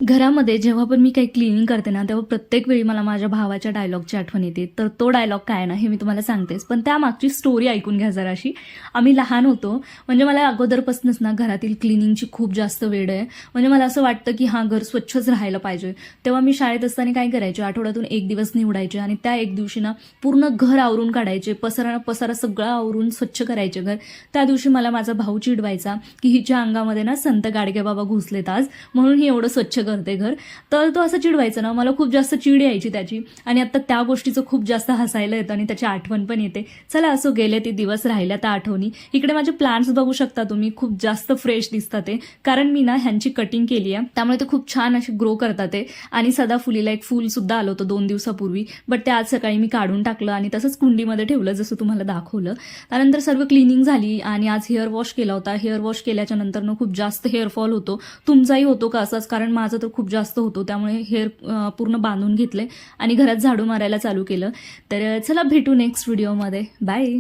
घरामध्ये जेव्हा पण मी काही क्लिनिंग करते ना, तेव्हा प्रत्येक वेळी मला माझ्या भावाच्या डायलॉगची आठवण येते. तर तो डायलॉग काय ना, हे मी तुम्हाला सांगतेच. पण त्यामागची स्टोरी ऐकून घ्या जराशी. आम्ही लहान होतो, म्हणजे मला अगोदरपासूनच ना घरातील क्लिनिंगची खूप जास्त वेड आहे. म्हणजे मला असं वाटतं की हां, घर स्वच्छच राहायला पाहिजे. तेव्हा मी शाळेत असताना काय करायचे, आठवड्यातून 1 दिवस निवडायचे आणि त्या 1 दिवशी ना पूर्ण घर आवरून काढायचे, पसारा सगळा आवरून स्वच्छ करायचे घर. त्या दिवशी मला माझा भाऊ चिडवायचा की हिच्या अंगामध्ये ना संत गाडगेबाबा घुसलेत आज, म्हणून ही एवढं स्वच्छ करते घर. तर तो असं चिडवायचा ना, मला खूप जास्त चिड यायची त्याची. आणि आता त्या गोष्टीचं खूप जास्त हसायला येतं आणि त्याची आठवण पण येते. चला असो, गेले ते दिवस, राहिल्या त्या आठवणी. इकडे माझे प्लांट्स बघू शकता तुम्ही, खूप जास्त फ्रेश दिसतात ते, कारण मी ना ह्यांची कटिंग केली आहे, त्यामुळे ते खूप छान असे ग्रो करतात ते. आणि सदाफुलीला एक फूल सुद्धा आलं होतं 2 दिवसापूर्वी, बट ते आज सकाळी मी काढून टाकलं आणि तसंच कुंडीमध्ये ठेवलं जसं तुम्हाला दाखवलं. त्यानंतर सर्व क्लिनिंग झाली आणि आज हेअर वॉश केला होता. हेअर वॉश केल्याच्या नंतर ना खूप जास्त हेअरफॉल होतो. तुमचाही होतो का असाच? कारण माझं तर खूप जास्त होतो, त्यामुळे हेअर पूर्ण बांधून घेतले आणि घरात झाडू मारायला चालू केलं. तर चला भेटू नेक्स्ट व्हिडिओमध्ये. बाय.